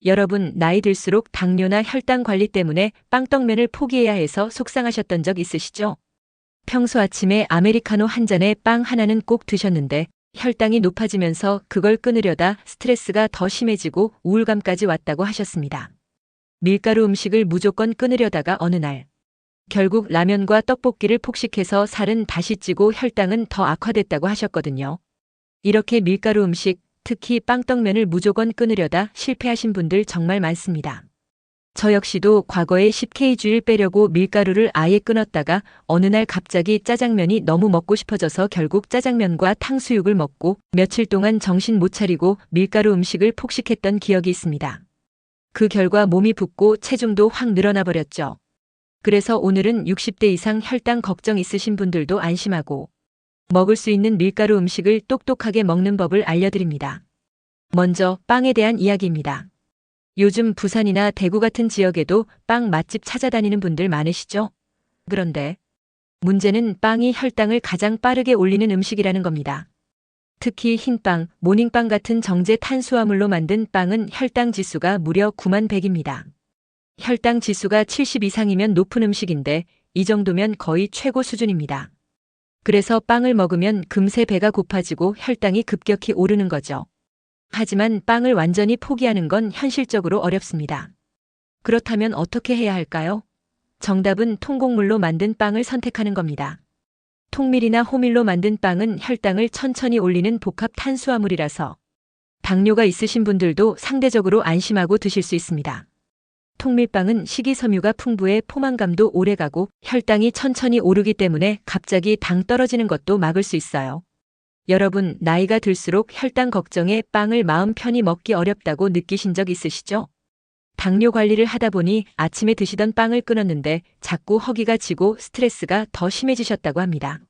여러분, 나이 들수록 당뇨나 혈당 관리 때문에 빵떡면을 포기해야 해서 속상하셨던 적 있으시죠? 평소 아침에 아메리카노 한 잔에 빵 하나는 꼭 드셨는데 혈당이 높아지면서 그걸 끊으려다 스트레스가 더 심해지고 우울감까지 왔다고 하셨습니다. 밀가루 음식을 무조건 끊으려다가 어느 날 결국 라면과 떡볶이를 폭식해서 살은 다시 찌고 혈당은 더 악화됐다고 하셨거든요. 이렇게 밀가루 음식, 특히 빵떡면을 무조건 끊으려다 실패하신 분들 정말 많습니다. 저 역시도 과거에 10kg를 빼려고 밀가루를 아예 끊었다가 어느 날 갑자기 짜장면이 너무 먹고 싶어져서 결국 짜장면과 탕수육을 먹고 며칠 동안 정신 못 차리고 밀가루 음식을 폭식했던 기억이 있습니다. 그 결과 몸이 붓고 체중도 확 늘어나 버렸죠. 그래서 오늘은 60대 이상 혈당 걱정 있으신 분들도 안심하고 먹을 수 있는 밀가루 음식을 똑똑하게 먹는 법을 알려드립니다. 먼저 빵에 대한 이야기입니다. 요즘 부산이나 대구 같은 지역에도 빵 맛집 찾아다니는 분들 많으시죠? 그런데 문제는 빵이 혈당을 가장 빠르게 올리는 음식이라는 겁니다. 특히 흰빵, 모닝빵 같은 정제 탄수화물로 만든 빵은 혈당 지수가 무려 9100입니다. 혈당 지수가 70 이상이면 높은 음식인데 이 정도면 거의 최고 수준입니다. 그래서 빵을 먹으면 금세 배가 고파지고 혈당이 급격히 오르는 거죠. 하지만 빵을 완전히 포기하는 건 현실적으로 어렵습니다. 그렇다면 어떻게 해야 할까요? 정답은 통곡물로 만든 빵을 선택하는 겁니다. 통밀이나 호밀로 만든 빵은 혈당을 천천히 올리는 복합 탄수화물이라서 당뇨가 있으신 분들도 상대적으로 안심하고 드실 수 있습니다. 통밀빵은 식이섬유가 풍부해 포만감도 오래가고 혈당이 천천히 오르기 때문에 갑자기 당 떨어지는 것도 막을 수 있어요. 여러분, 나이가 들수록 혈당 걱정에 빵을 마음 편히 먹기 어렵다고 느끼신 적 있으시죠? 당뇨 관리를 하다 보니 아침에 드시던 빵을 끊었는데 자꾸 허기가 지고 스트레스가 더 심해지셨다고 합니다.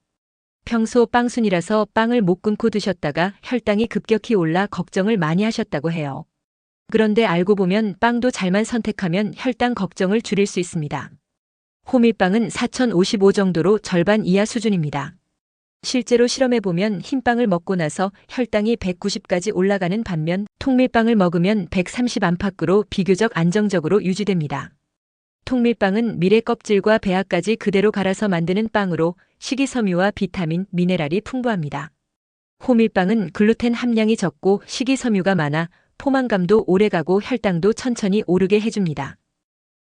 평소 빵순이라서 빵을 못 끊고 드셨다가 혈당이 급격히 올라 걱정을 많이 하셨다고 해요. 그런데 알고 보면 빵도 잘만 선택하면 혈당 걱정을 줄일 수 있습니다. 호밀빵은 4055 정도로 절반 이하 수준입니다. 실제로 실험해보면 흰빵을 먹고 나서 혈당이 190까지 올라가는 반면 통밀빵을 먹으면 130 안팎으로 비교적 안정적으로 유지됩니다. 통밀빵은 밀의 껍질과 배아까지 그대로 갈아서 만드는 빵으로 식이섬유와 비타민, 미네랄이 풍부합니다. 호밀빵은 글루텐 함량이 적고 식이섬유가 많아 포만감도 오래가고 혈당도 천천히 오르게 해줍니다.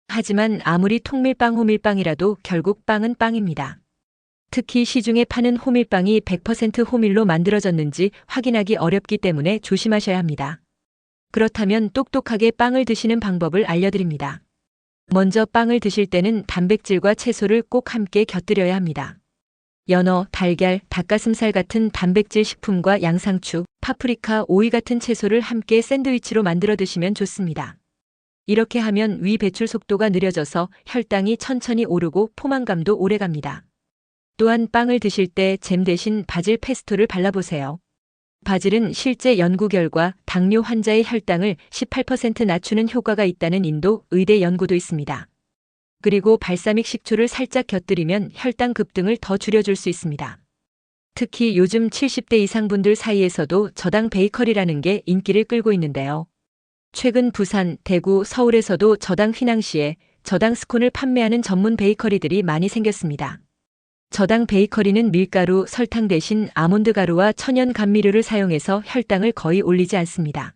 하지만 아무리 통밀빵, 호밀빵이라도 결국 빵은 빵입니다. 특히 시중에 파는 호밀빵이 100% 호밀로 만들어졌는지 확인하기 어렵기 때문에 조심하셔야 합니다. 그렇다면 똑똑하게 빵을 드시는 방법을 알려드립니다. 먼저 빵을 드실 때는 단백질과 채소를 꼭 함께 곁들여야 합니다. 연어, 달걀, 닭가슴살 같은 단백질 식품과 양상추, 파프리카, 오이 같은 채소를 함께 샌드위치로 만들어 드시면 좋습니다. 이렇게 하면 위 배출 속도가 느려져서 혈당이 천천히 오르고 포만감도 오래갑니다. 또한 빵을 드실 때 잼 대신 바질 페스토를 발라보세요. 바질은 실제 연구 결과 당뇨 환자의 혈당을 18% 낮추는 효과가 있다는 인도 의대 연구도 있습니다. 그리고 발사믹 식초를 살짝 곁들이면 혈당 급등을 더 줄여줄 수 있습니다. 특히 요즘 70대 이상 분들 사이에서도 저당 베이커리라는 게 인기를 끌고 있는데요. 최근 부산, 대구, 서울에서도 저당 휘낭시에 저당 스콘을 판매하는 전문 베이커리들이 많이 생겼습니다. 저당 베이커리는 밀가루, 설탕 대신 아몬드 가루와 천연 감미료를 사용해서 혈당을 거의 올리지 않습니다.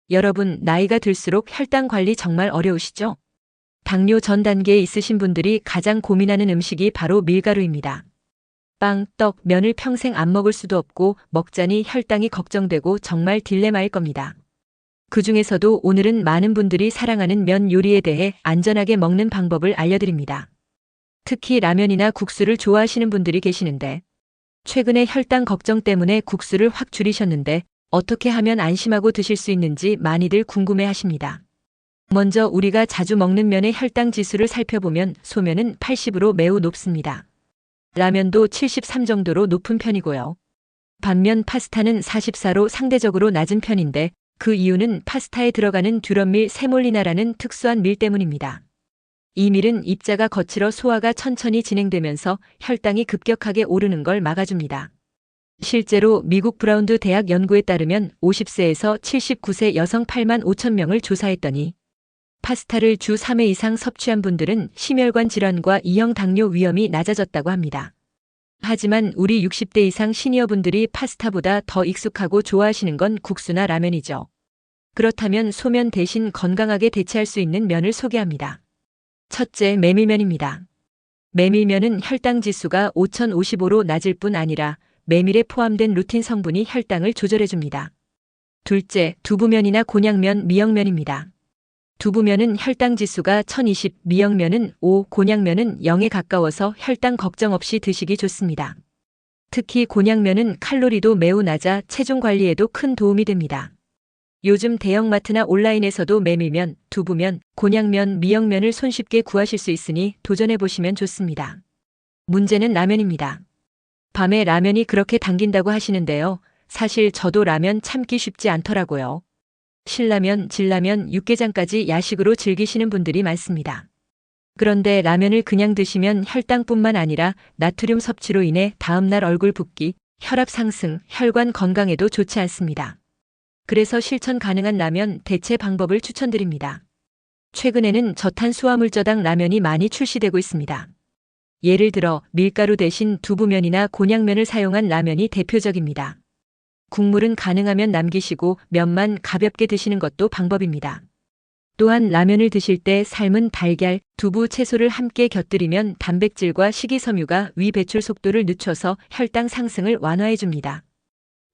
여러분, 나이가 들수록 혈당 관리 정말 어려우시죠? 당뇨 전 단계에 있으신 분들이 가장 고민하는 음식이 바로 밀가루입니다. 빵, 떡, 면을 평생 안 먹을 수도 없고 먹자니 혈당이 걱정되고 정말 딜레마일 겁니다. 그 중에서도 오늘은 많은 분들이 사랑하는 면 요리에 대해 안전하게 먹는 방법을 알려드립니다. 특히 라면이나 국수를 좋아하시는 분들이 계시는데 최근에 혈당 걱정 때문에 국수를 확 줄이셨는데 어떻게 하면 안심하고 드실 수 있는지 많이들 궁금해 하십니다. 먼저 우리가 자주 먹는 면의 혈당 지수를 살펴보면 소면은 80으로 매우 높습니다. 라면도 73 정도로 높은 편이고요. 반면 파스타는 44로 상대적으로 낮은 편인데 그 이유는 파스타에 들어가는 듀럼밀 세몰리나라는 특수한 밀 때문입니다. 이 밀은 입자가 거칠어 소화가 천천히 진행되면서 혈당이 급격하게 오르는 걸 막아줍니다. 실제로 미국 브라운드 대학 연구에 따르면 50세에서 79세 여성 8만 5천 명을 조사했더니 파스타를 주 3회 이상 섭취한 분들은 심혈관 질환과 2형 당뇨 위험이 낮아졌다고 합니다. 하지만 우리 60대 이상 시니어분들이 파스타보다 더 익숙하고 좋아하시는 건 국수나 라면이죠. 그렇다면 소면 대신 건강하게 대체할 수 있는 면을 소개합니다. 첫째, 메밀면입니다. 메밀면은 혈당 지수가 5055로 낮을 뿐 아니라 메밀에 포함된 루틴 성분이 혈당을 조절해줍니다. 둘째, 두부면이나 곤약면, 미역면입니다. 두부면은 혈당 지수가 1020, 미역면은 5, 곤약면은 0에 가까워서 혈당 걱정 없이 드시기 좋습니다. 특히 곤약면은 칼로리도 매우 낮아 체중 관리에도 큰 도움이 됩니다. 요즘 대형마트나 온라인에서도 메밀면, 두부면, 곤약면, 미역면을 손쉽게 구하실 수 있으니 도전해보시면 좋습니다. 문제는 라면입니다. 밤에 라면이 그렇게 당긴다고 하시는데요. 사실 저도 라면 참기 쉽지 않더라고요. 신라면, 진라면, 육개장까지 야식으로 즐기시는 분들이 많습니다. 그런데 라면을 그냥 드시면 혈당뿐만 아니라 나트륨 섭취로 인해 다음날 얼굴 붓기, 혈압 상승, 혈관 건강에도 좋지 않습니다. 그래서 실천 가능한 라면 대체 방법을 추천드립니다. 최근에는 저탄수화물저당 라면이 많이 출시되고 있습니다. 예를 들어 밀가루 대신 두부면이나 곤약면을 사용한 라면이 대표적입니다. 국물은 가능하면 남기시고 면만 가볍게 드시는 것도 방법입니다. 또한 라면을 드실 때 삶은 달걀, 두부, 채소를 함께 곁들이면 단백질과 식이섬유가 위 배출 속도를 늦춰서 혈당 상승을 완화해줍니다.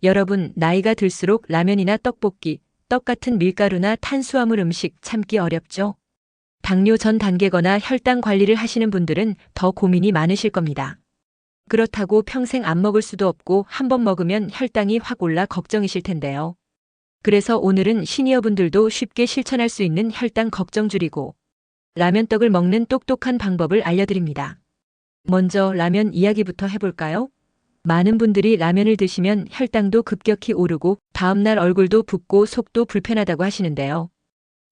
여러분, 나이가 들수록 라면이나 떡볶이, 떡 같은 밀가루나 탄수화물 음식 참기 어렵죠? 당뇨 전 단계거나 혈당 관리를 하시는 분들은 더 고민이 많으실 겁니다. 그렇다고 평생 안 먹을 수도 없고 한 번 먹으면 혈당이 확 올라 걱정이실 텐데요. 그래서 오늘은 시니어분들도 쉽게 실천할 수 있는 혈당 걱정 줄이고 라면떡을 먹는 똑똑한 방법을 알려드립니다. 먼저 라면 이야기부터 해볼까요? 많은 분들이 라면을 드시면 혈당도 급격히 오르고 다음날 얼굴도 붓고 속도 불편하다고 하시는데요.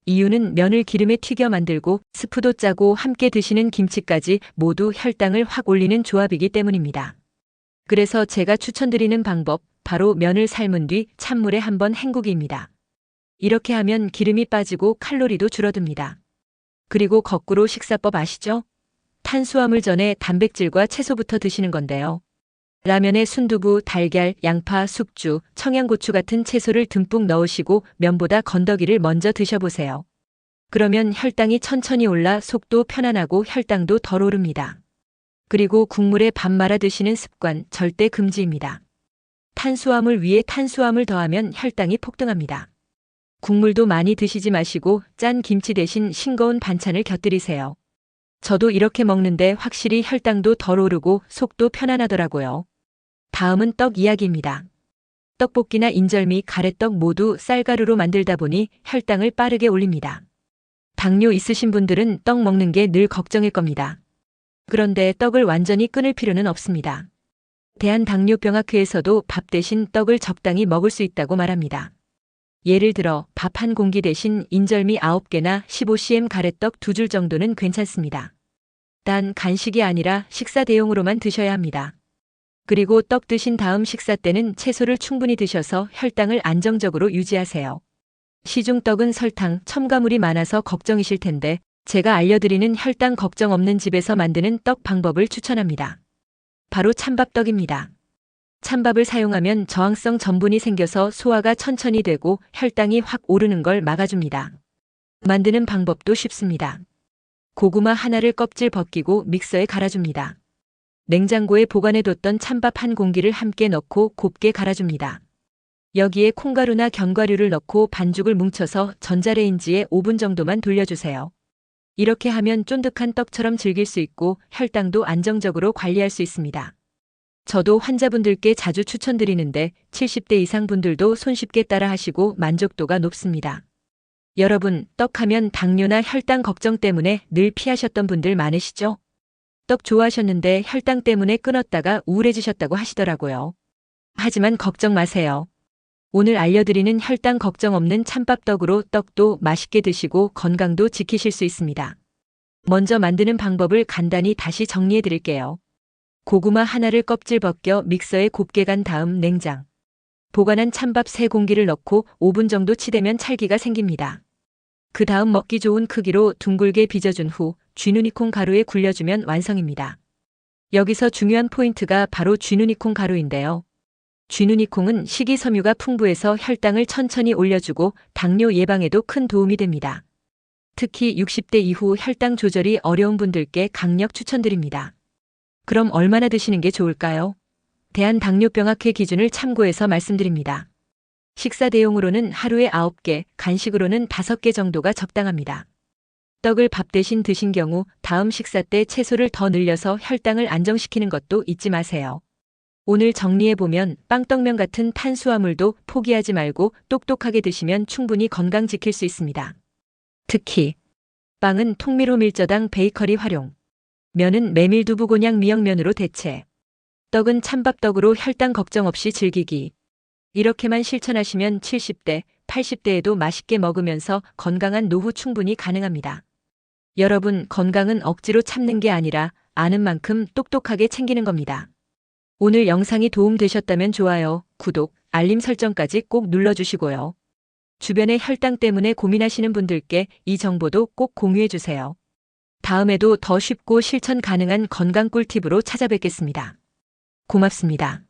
이유는 면을 기름에 튀겨 만들고 스프도 짜고 함께 드시는 김치까지 모두 혈당을 확 올리는 조합이기 때문입니다. 그래서 제가 추천드리는 방법, 바로 면을 삶은 뒤 찬물에 한번 헹구기입니다. 이렇게 하면 기름이 빠지고 칼로리도 줄어듭니다. 그리고 거꾸로 식사법 아시죠? 탄수화물 전에 단백질과 채소부터 드시는 건데요. 라면에 순두부, 달걀, 양파, 숙주, 청양고추 같은 채소를 듬뿍 넣으시고 면보다 건더기를 먼저 드셔보세요. 그러면 혈당이 천천히 올라 속도 편안하고 혈당도 덜 오릅니다. 그리고 국물에 밥 말아 드시는 습관 절대 금지입니다. 탄수화물 위에 탄수화물 더하면 혈당이 폭등합니다. 국물도 많이 드시지 마시고 짠 김치 대신 싱거운 반찬을 곁들이세요. 저도 이렇게 먹는데 확실히 혈당도 덜 오르고 속도 편안하더라고요. 다음은 떡 이야기입니다. 떡볶이나 인절미, 가래떡 모두 쌀가루로 만들다 보니 혈당을 빠르게 올립니다. 당뇨 있으신 분들은 떡 먹는 게 늘 걱정일 겁니다. 그런데 떡을 완전히 끊을 필요는 없습니다. 대한당뇨병학회에서도 밥 대신 떡을 적당히 먹을 수 있다고 말합니다. 예를 들어 밥 한 공기 대신 인절미 9개나 15cm 가래떡 2줄 정도는 괜찮습니다. 단 간식이 아니라 식사 대용으로만 드셔야 합니다. 그리고 떡 드신 다음 식사 때는 채소를 충분히 드셔서 혈당을 안정적으로 유지하세요. 시중떡은 설탕, 첨가물이 많아서 걱정이실 텐데 제가 알려드리는 혈당 걱정 없는 집에서 만드는 떡 방법을 추천합니다. 바로 찬밥떡입니다. 찬밥을 사용하면 저항성 전분이 생겨서 소화가 천천히 되고 혈당이 확 오르는 걸 막아줍니다. 만드는 방법도 쉽습니다. 고구마 하나를 껍질 벗기고 믹서에 갈아줍니다. 냉장고에 보관해뒀던 찬밥 한 공기를 함께 넣고 곱게 갈아줍니다. 여기에 콩가루나 견과류를 넣고 반죽을 뭉쳐서 전자레인지에 5분 정도만 돌려주세요. 이렇게 하면 쫀득한 떡처럼 즐길 수 있고 혈당도 안정적으로 관리할 수 있습니다. 저도 환자분들께 자주 추천드리는데 70대 이상 분들도 손쉽게 따라 하시고 만족도가 높습니다. 여러분, 떡하면 당뇨나 혈당 걱정 때문에 늘 피하셨던 분들 많으시죠? 떡 좋아하셨는데 혈당 때문에 끊었다가 우울해지셨다고 하시더라고요. 하지만 걱정 마세요. 오늘 알려드리는 혈당 걱정 없는 찬밥떡으로 떡도 맛있게 드시고 건강도 지키실 수 있습니다. 먼저 만드는 방법을 간단히 다시 정리해 드릴게요. 고구마 하나를 껍질 벗겨 믹서에 곱게 간 다음 냉장. 보관한 찬밥 3공기를 넣고 5분 정도 치대면 찰기가 생깁니다. 그 다음 먹기 좋은 크기로 둥글게 빚어준 후 쥐누니콩 가루에 굴려주면 완성입니다. 여기서 중요한 포인트가 바로 쥐누니콩 가루인데요. 쥐누니콩은 식이섬유가 풍부해서 혈당을 천천히 올려주고 당뇨 예방에도 큰 도움이 됩니다. 특히 60대 이후 혈당 조절이 어려운 분들께 강력 추천드립니다. 그럼 얼마나 드시는 게 좋을까요? 대한당뇨병학회 기준을 참고해서 말씀드립니다. 식사 대용으로는 하루에 9개, 간식으로는 5개 정도가 적당합니다. 떡을 밥 대신 드신 경우 다음 식사 때 채소를 더 늘려서 혈당을 안정시키는 것도 잊지 마세요. 오늘 정리해보면 빵떡면 같은 탄수화물도 포기하지 말고 똑똑하게 드시면 충분히 건강 지킬 수 있습니다. 특히 빵은 통밀호 밀저당 베이커리 활용, 면은 메밀두부 곤약 미역면으로 대체, 떡은 찬밥떡으로 혈당 걱정 없이 즐기기. 이렇게만 실천하시면 70대, 80대에도 맛있게 먹으면서 건강한 노후 충분히 가능합니다. 여러분, 건강은 억지로 참는 게 아니라 아는 만큼 똑똑하게 챙기는 겁니다. 오늘 영상이 도움되셨다면 좋아요, 구독, 알림 설정까지 꼭 눌러주시고요. 주변의 혈당 때문에 고민하시는 분들께 이 정보도 꼭 공유해주세요. 다음에도 더 쉽고 실천 가능한 건강 꿀팁으로 찾아뵙겠습니다. 고맙습니다.